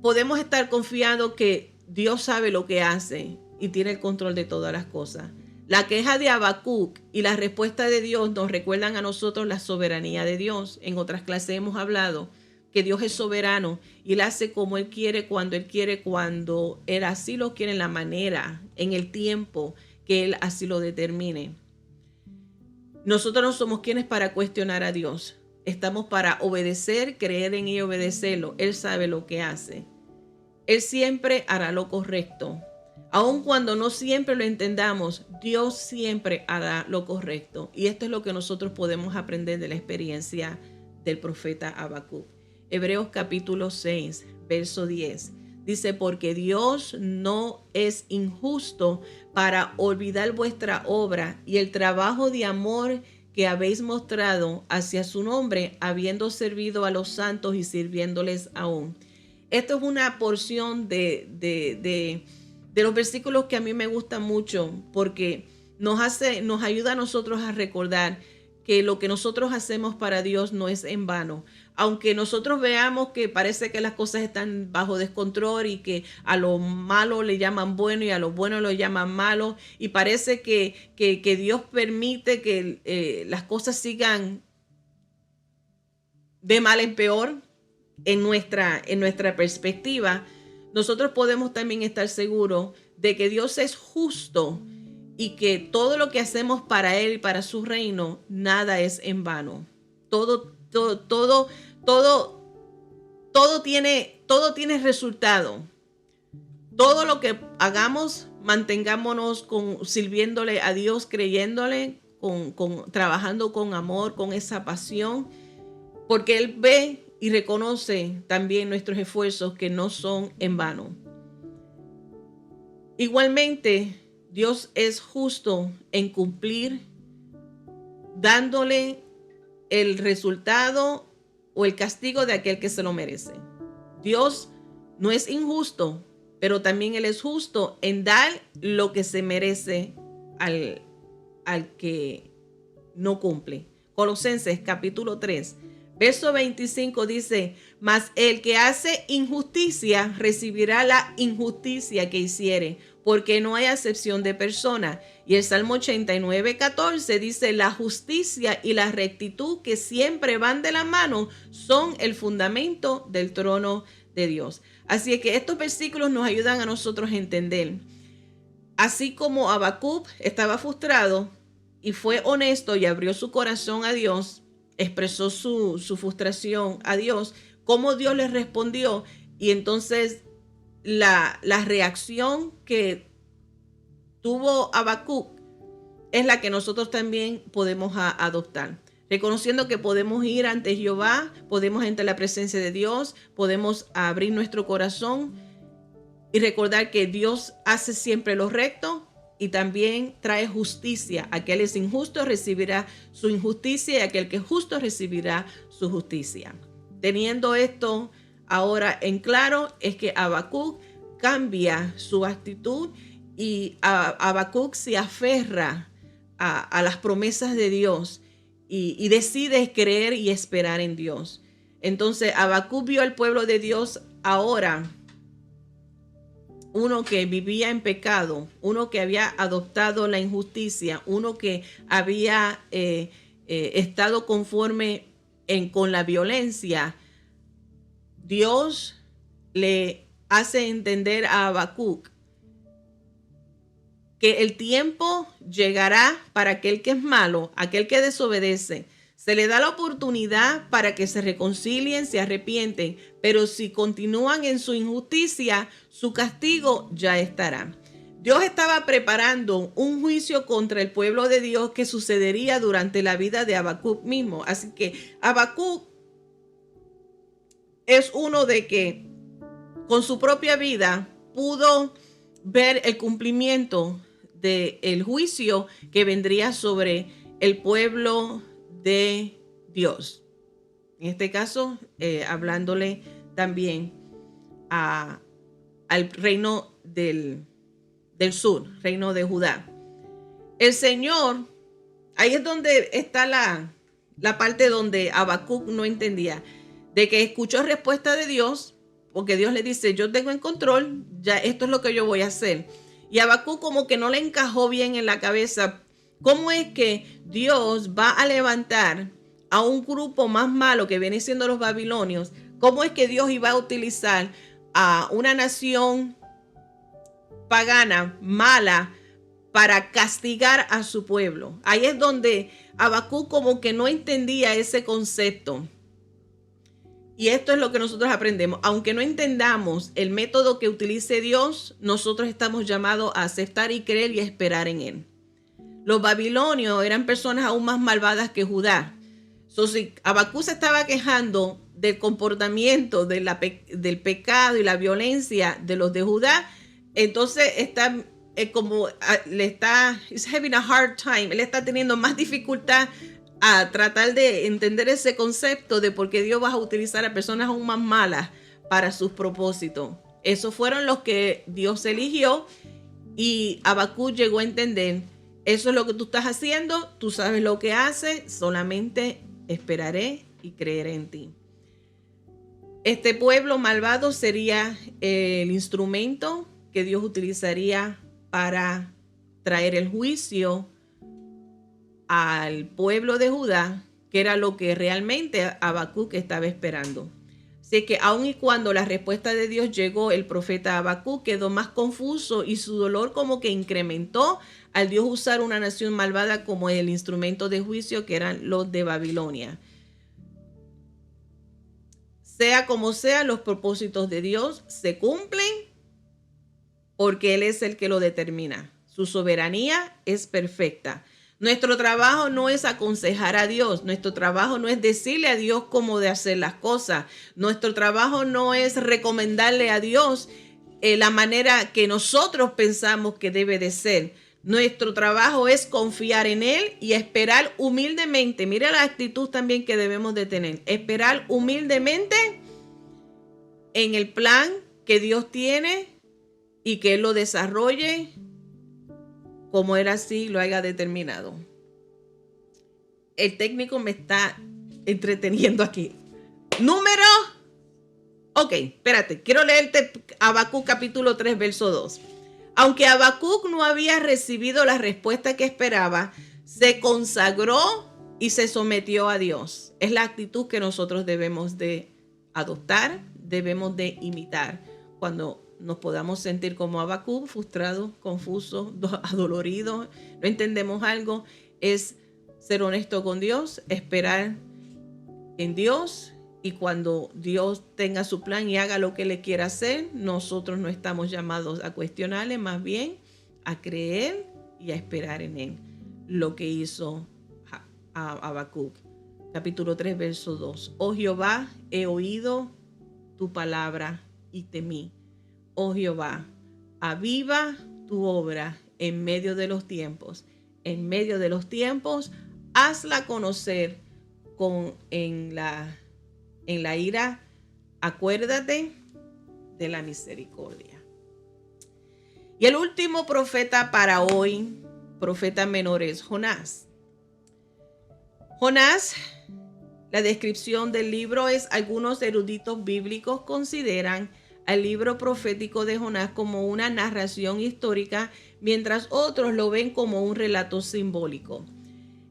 podemos estar confiados que Dios sabe lo que hace y tiene el control de todas las cosas. La queja de Habacuc y la respuesta de Dios nos recuerdan a nosotros la soberanía de Dios. En otras clases hemos hablado que Dios es soberano y Él hace como Él quiere, cuando Él así lo quiere, en la manera, en el tiempo que Él así lo determine. Nosotros no somos quienes para cuestionar a Dios. Estamos para obedecer, creer en Él y obedecerlo. Él sabe lo que hace. Él siempre hará lo correcto. Aun cuando no siempre lo entendamos, Dios siempre hará lo correcto. Y esto es lo que nosotros podemos aprender de la experiencia del profeta Habacuc. Hebreos capítulo 6, verso 10. Dice, porque Dios no es injusto para olvidar vuestra obra y el trabajo de amor que habéis mostrado hacia su nombre, habiendo servido a los santos y sirviéndoles aún. Esto es una porción de los versículos que a mí me gustan mucho, porque nos ayuda a nosotros a recordar que lo que nosotros hacemos para Dios no es en vano. Aunque nosotros veamos que parece que las cosas están bajo descontrol y que a lo malo le llaman bueno y a lo bueno lo llaman malo, y parece que Dios permite que las cosas sigan de mal en peor en nuestra perspectiva, nosotros podemos también estar seguros de que Dios es justo y que todo lo que hacemos para Él y para su reino, nada es en vano. Todo tiene resultado. Todo lo que hagamos, mantengámonos sirviéndole a Dios, creyéndole, trabajando con amor, con esa pasión, porque Él ve y reconoce también nuestros esfuerzos que no son en vano. Igualmente, Dios es justo en cumplir, dándole el resultado o el castigo de aquel que se lo merece. Dios no es injusto, pero también Él es justo en dar lo que se merece al que no cumple. Colosenses capítulo 3, verso 25 dice, mas el que hace injusticia recibirá la injusticia que hiciere, porque no hay acepción de persona. Y el Salmo 89, 14 dice, la justicia y la rectitud que siempre van de la mano son el fundamento del trono de Dios. Así es que estos versículos nos ayudan a nosotros a entender. Así como Habacuc estaba frustrado y fue honesto y abrió su corazón a Dios, expresó su frustración a Dios, cómo Dios le respondió, y entonces la reacción que tuvo Habacuc es la que nosotros también podemos adoptar, reconociendo que podemos ir ante Jehová, podemos entrar a la presencia de Dios, podemos abrir nuestro corazón y recordar que Dios hace siempre lo recto y también trae justicia. Aquel es injusto recibirá su injusticia y aquel que es justo recibirá su justicia. Teniendo esto ahora en claro, es que Habacuc cambia su actitud y Habacuc se aferra a las promesas de Dios y decide creer y esperar en Dios. Entonces Habacuc vio al pueblo de Dios ahora, uno que vivía en pecado, uno que había adoptado la injusticia, uno que había estado conforme con la violencia. Dios le hace entender a Habacuc que el tiempo llegará para aquel que es malo, aquel que desobedece. Se le da la oportunidad para que se reconcilien, se arrepienten, pero si continúan en su injusticia, su castigo ya estará. Dios estaba preparando un juicio contra el pueblo de Dios que sucedería durante la vida de Habacuc mismo. Así que Habacuc es uno de que con su propia vida pudo ver el cumplimiento del juicio que vendría sobre el pueblo de Dios. En este caso, hablándole también al reino del sur, reino de Judá. El Señor, ahí es donde está la parte donde Habacuc no entendía, de que escuchó respuesta de Dios, porque Dios le dice, yo tengo en control, ya esto es lo que yo voy a hacer. Y Habacuc como que no le encajó bien en la cabeza, ¿cómo es que Dios va a levantar a un grupo más malo que viene siendo los babilonios? ¿Cómo es que Dios iba a utilizar a una nación pagana, mala, para castigar a su pueblo? Ahí es donde Habacuc como que no entendía ese concepto. Y esto es lo que nosotros aprendemos. Aunque no entendamos el método que utilice Dios, nosotros estamos llamados a aceptar y creer y esperar en Él. Los babilonios eran personas aún más malvadas que Judá. Si Habacuc se estaba quejando del comportamiento del pecado y la violencia de los de Judá, entonces está he's having a hard time. Él está teniendo más dificultad a tratar de entender ese concepto de por qué Dios va a utilizar a personas aún más malas para sus propósitos. Esos fueron los que Dios eligió, y Habacuc llegó a entender: eso es lo que tú estás haciendo, tú sabes lo que haces, solamente esperaré y creeré en ti. Este pueblo malvado sería el instrumento que Dios utilizaría para traer el juicio al pueblo de Judá, que era lo que realmente Habacuc estaba esperando. Así que aun y cuando la respuesta de Dios llegó, el profeta Habacuc quedó más confuso y su dolor como que incrementó al Dios usar una nación malvada como el instrumento de juicio, que eran los de Babilonia. Sea como sea, los propósitos de Dios se cumplen porque Él es el que lo determina. Su soberanía es perfecta. Nuestro trabajo no es aconsejar a Dios. Nuestro trabajo no es decirle a Dios cómo de hacer las cosas. Nuestro trabajo no es recomendarle a Dios la manera que nosotros pensamos que debe de ser. Nuestro trabajo es confiar en Él y esperar humildemente. Mira la actitud también que debemos de tener. Esperar humildemente en el plan que Dios tiene y que Él lo desarrolle como Él así lo haya determinado. El técnico me está entreteniendo aquí. Espérate. Quiero leerte Habacuc capítulo 3, verso 2. Aunque Habacuc no había recibido la respuesta que esperaba, se consagró y se sometió a Dios. Es la actitud que nosotros debemos de adoptar, debemos de imitar. Cuando nos podamos sentir como Habacuc, frustrados, confusos, adoloridos, no entendemos algo, es ser honesto con Dios, esperar en Dios, y cuando Dios tenga su plan y haga lo que Él quiera hacer, nosotros no estamos llamados a cuestionarle, más bien a creer y a esperar en Él. Lo que hizo Habacuc. Capítulo 3, verso 2. Oh Jehová, he oído tu palabra y temí. Oh Jehová, aviva tu obra en medio de los tiempos. En medio de los tiempos, hazla conocer en la ira. Acuérdate de la misericordia. Y el último profeta para hoy, profeta menor, es Jonás. Jonás, la descripción del libro es: algunos eruditos bíblicos consideran al libro profético de Jonás como una narración histórica, mientras otros lo ven como un relato simbólico.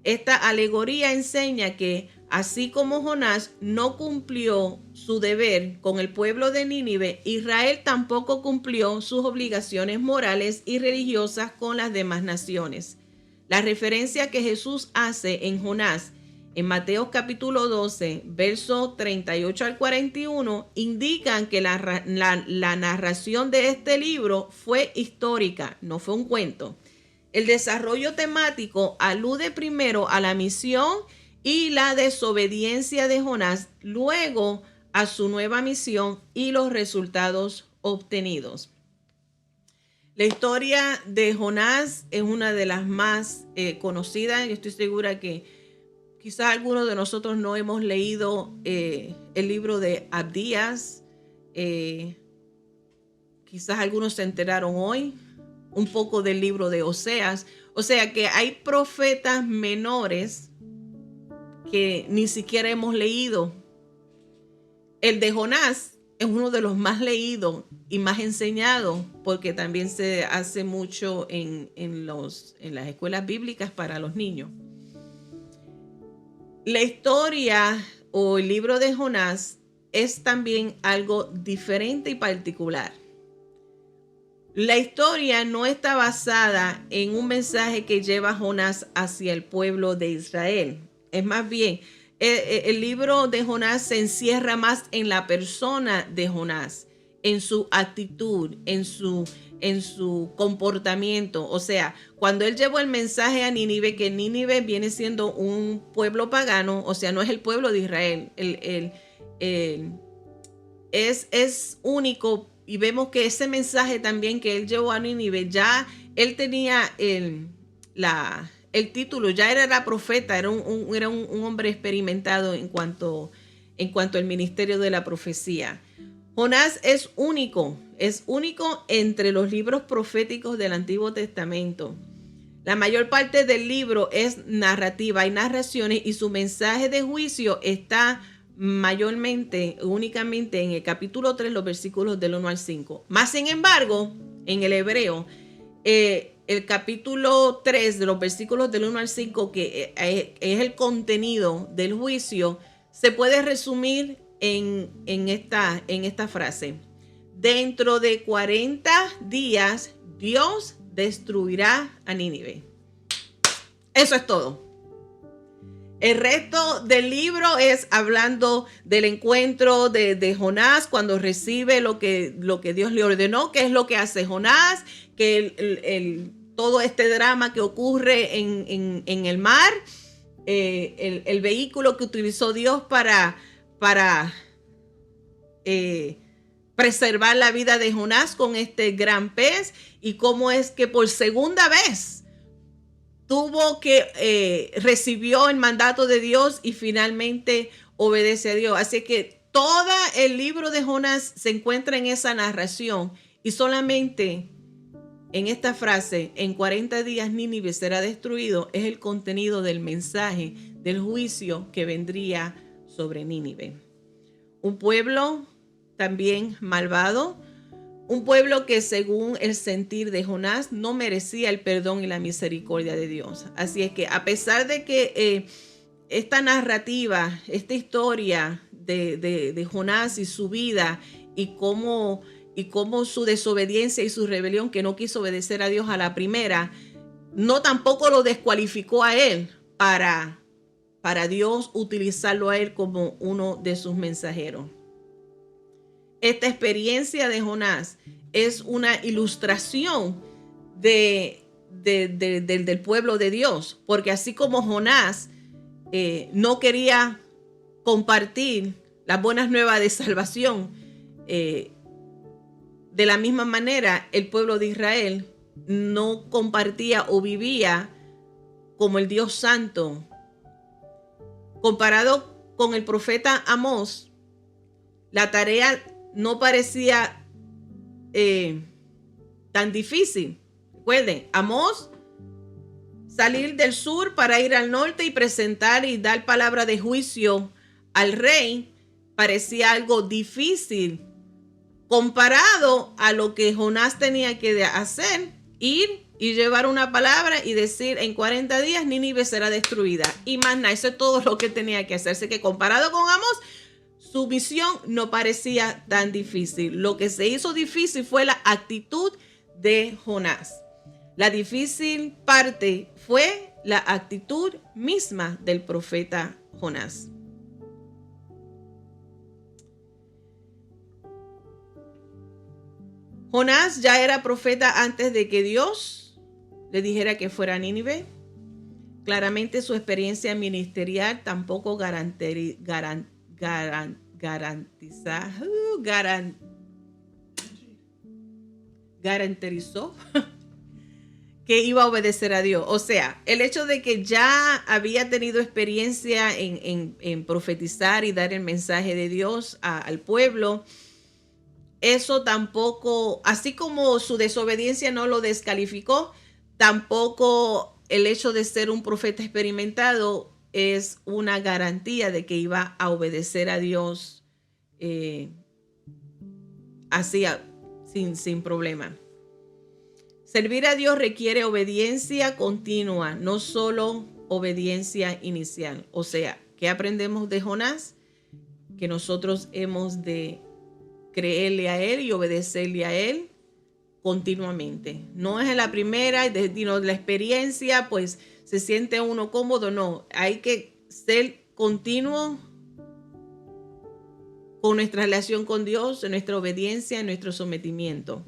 Esta alegoría enseña que, así como Jonás no cumplió su deber con el pueblo de Nínive, Israel tampoco cumplió sus obligaciones morales y religiosas con las demás naciones. La referencia que Jesús hace en Jonás en Mateo capítulo 12, versos 38 al 41, indican que la narración de este libro fue histórica, no fue un cuento. El desarrollo temático alude primero a la misión y la desobediencia de Jonás, luego a su nueva misión y los resultados obtenidos. La historia de Jonás es una de las más conocidas. Yo estoy segura que quizás algunos de nosotros no hemos leído el libro de Abdías. Quizás algunos se enteraron hoy un poco del libro de Oseas. O sea que hay profetas menores que ni siquiera hemos leído. El de Jonás es uno de los más leídos y más enseñados, porque también se hace mucho en las escuelas bíblicas para los niños. La historia o el libro de Jonás es también algo diferente y particular. La historia no está basada en un mensaje que lleva Jonás hacia el pueblo de Israel. Es más bien, el libro de Jonás se encierra más en la persona de Jonás, en su actitud, en su en su comportamiento. O sea, cuando él llevó el mensaje a Nínive, que Nínive viene siendo un pueblo pagano, o sea, no es el pueblo de Israel, es único, y vemos que ese mensaje también que él llevó a Nínive, ya él tenía el título, ya era profeta, era un hombre experimentado en cuanto al ministerio de la profecía. Jonás es único entre los libros proféticos del Antiguo Testamento. La mayor parte del libro es narrativa, hay narraciones, y su mensaje de juicio está únicamente en el capítulo 3, los versículos del 1 al 5. Más sin embargo, en el hebreo, el capítulo 3 de los versículos del 1 al 5, que es el contenido del juicio, se puede resumir en esta frase: dentro de 40 días Dios destruirá a Nínive. Eso es todo. El resto del libro es hablando del encuentro de Jonás cuando recibe lo que Dios le ordenó, que es lo que hace Jonás, que todo este drama que ocurre en el mar, el vehículo que utilizó Dios para preservar la vida de Jonás con este gran pez, y cómo es que por segunda vez recibió el mandato de Dios y finalmente obedece a Dios. Así que todo el libro de Jonás se encuentra en esa narración, y solamente en esta frase: en 40 días Nínive será destruido, es el contenido del mensaje del juicio que vendría sobre Nínive. Un pueblo también malvado, un pueblo que según el sentir de Jonás no merecía el perdón y la misericordia de Dios. Así es que a pesar de que esta narrativa, esta historia de Jonás y su vida, y cómo su desobediencia y su rebelión, que no quiso obedecer a Dios a la primera, no tampoco lo descualificó a él para Dios utilizarlo a él como uno de sus mensajeros. Esta experiencia de Jonás es una ilustración del pueblo de Dios, porque así como Jonás no quería compartir las buenas nuevas de salvación, de la misma manera el pueblo de Israel no compartía o vivía como el Dios santo. Comparado con el profeta Amós, la tarea no parecía tan difícil. Recuerden, Amós, salir del sur para ir al norte y presentar y dar palabra de juicio al rey, parecía algo difícil comparado a lo que Jonás tenía que hacer: ir y llevar una palabra y decir: en 40 días Nínive será destruida. Y más nada, eso es todo lo que tenía que hacerse, que comparado con Amós, su misión no parecía tan difícil. Lo que se hizo difícil fue la actitud de Jonás. La difícil parte fue la actitud misma del profeta Jonás. Jonás ya era profeta antes de que Dios le dijera que fuera a Nínive. Claramente su experiencia ministerial tampoco garantizó que iba a obedecer a Dios. O sea, el hecho de que ya había tenido experiencia en profetizar y dar el mensaje de Dios al pueblo, eso tampoco, así como su desobediencia no lo descalificó, tampoco el hecho de ser un profeta experimentado es una garantía de que iba a obedecer a Dios así, sin problema. Servir a Dios requiere obediencia continua, no solo obediencia inicial. O sea, ¿qué aprendemos de Jonás? Que nosotros hemos de creerle a él y obedecerle a él continuamente. No es en la primera, de la experiencia, pues se siente uno cómodo. No, hay que ser continuo con nuestra relación con Dios, en nuestra obediencia, en nuestro sometimiento.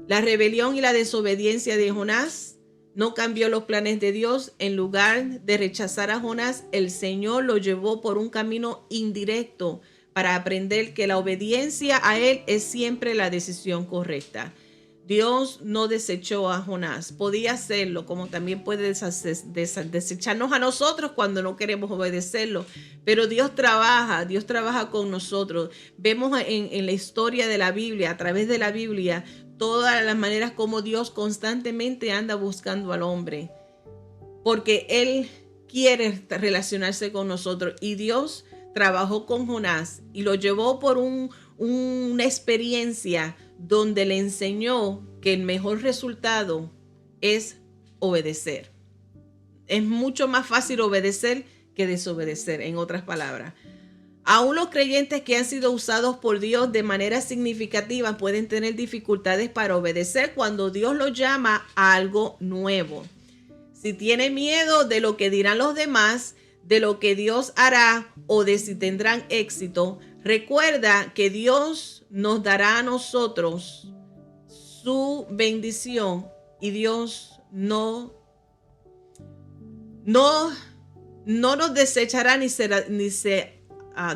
La rebelión y la desobediencia de Jonás no cambió los planes de Dios. En lugar de rechazar a Jonás, el Señor lo llevó por un camino indirecto para aprender que la obediencia a Él es siempre la decisión correcta. Dios no desechó a Jonás. Podía hacerlo, como también puede desecharnos a nosotros cuando no queremos obedecerlo. Pero Dios trabaja con nosotros. Vemos en la historia de la Biblia, a través de la Biblia, todas las maneras como Dios constantemente anda buscando al hombre. Porque Él quiere relacionarse con nosotros. Y Dios trabajó con Jonás y lo llevó por una experiencia donde le enseñó que el mejor resultado es obedecer. Es mucho más fácil obedecer que desobedecer, en otras palabras. Aún los creyentes que han sido usados por Dios de manera significativa pueden tener dificultades para obedecer cuando Dios los llama a algo nuevo. Si tiene miedo de lo que dirán los demás, de lo que Dios hará o de si tendrán éxito, recuerda que Dios nos dará a nosotros su bendición y Dios no nos desechará ni se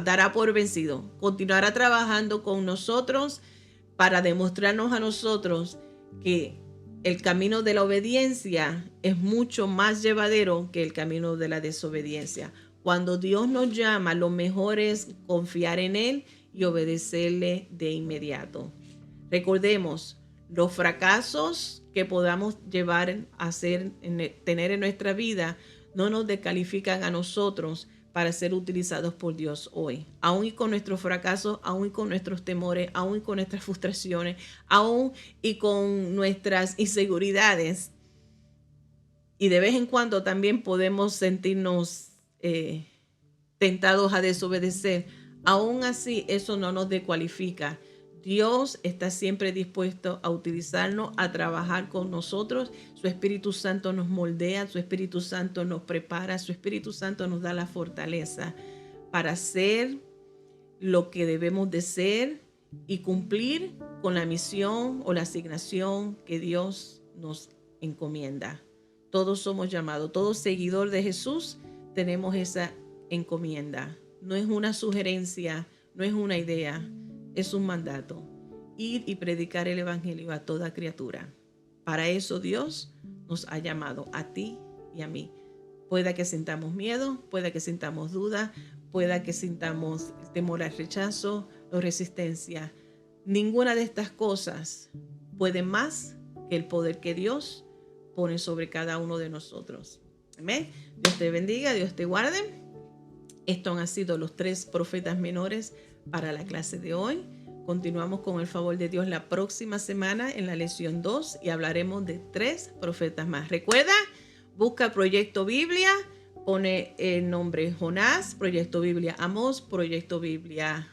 dará por vencido. Continuará trabajando con nosotros para demostrarnos a nosotros que el camino de la obediencia es mucho más llevadero que el camino de la desobediencia. Cuando Dios nos llama, lo mejor es confiar en Él y obedecerle de inmediato. Recordemos, los fracasos que podamos tener en nuestra vida no nos descalifican a nosotros para ser utilizados por Dios hoy. Aún y con nuestros fracasos, aún y con nuestros temores, aún y con nuestras frustraciones, aún y con nuestras inseguridades. Y de vez en cuando también podemos sentirnos tentados a desobedecer. Aún así, eso no nos descualifica. Dios está siempre dispuesto a utilizarnos, a trabajar con nosotros. Su Espíritu Santo nos moldea, su Espíritu Santo nos prepara, su Espíritu Santo nos da la fortaleza para hacer lo que debemos de ser y cumplir con la misión o la asignación que Dios nos encomienda. Todos somos llamados, todo seguidor de Jesús tenemos esa encomienda. No es una sugerencia, no es una idea. Es un mandato, ir y predicar el evangelio a toda criatura. Para eso Dios nos ha llamado a ti y a mí. Pueda que sintamos miedo, pueda que sintamos duda, pueda que sintamos temor al rechazo o resistencia. Ninguna de estas cosas puede más que el poder que Dios pone sobre cada uno de nosotros. Amén. Dios te bendiga, Dios te guarde. Estos han sido los 3 profetas menores para la clase de hoy. Continuamos con el favor de Dios la próxima semana en la lección 2 y hablaremos de 3 profetas más. Recuerda, busca Proyecto Biblia, pone el nombre Jonás, Proyecto Biblia Amós, Proyecto Biblia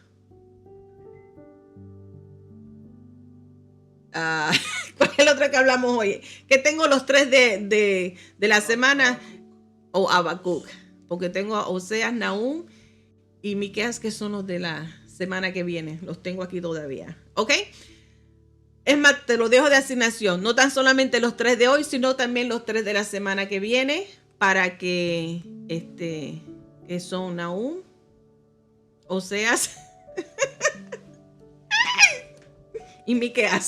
¿cuál es el otro que hablamos hoy? Que tengo los 3 de la semana, o Habacuc, porque tengo a Oseas, Nahum y Miqueas, que son los de la semana que viene. Los tengo aquí todavía. ¿Ok? Es más, te lo dejo de asignación. No tan solamente los 3 de hoy, sino también los 3 de la semana que viene. Para que, que son Nahum, Oseas y Miqueas.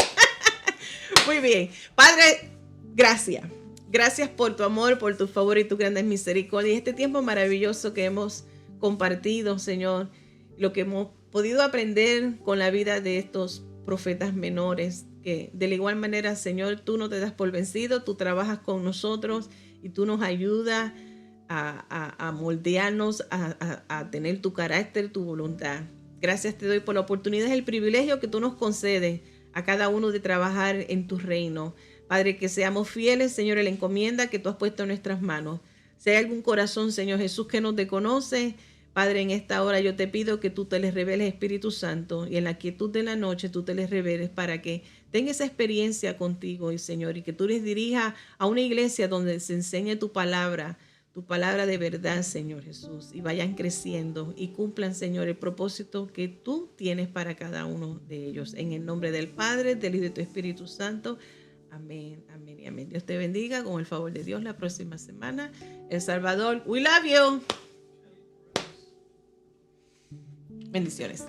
Muy bien. Padre, gracias. Gracias por tu amor, por tu favor y tu grandes misericordia. Y este tiempo maravilloso que hemos compartido, Señor, lo que hemos podido aprender con la vida de estos profetas menores, que de la igual manera, Señor, tú no te das por vencido, tú trabajas con nosotros y tú nos ayudas a moldearnos, a tener tu carácter, tu voluntad. Gracias te doy por la oportunidad y el privilegio que tú nos concedes a cada uno de trabajar en tu reino. Padre, que seamos fieles, Señor, a la encomienda que tú has puesto en nuestras manos. Si hay algún corazón, Señor Jesús, que no te conoce, Padre, en esta hora yo te pido que tú te les reveles, Espíritu Santo, y en la quietud de la noche tú te les reveles para que tenga esa experiencia contigo, y Señor, y que tú les dirijas a una iglesia donde se enseñe tu palabra tu palabra de verdad, Señor Jesús, y vayan creciendo y cumplan, Señor, el propósito que tú tienes para cada uno de ellos. En el nombre del Padre, del Hijo y de tu Espíritu Santo. Amén, amén y amén. Dios te bendiga con el favor de Dios la próxima semana. El Salvador, we love you. Bendiciones.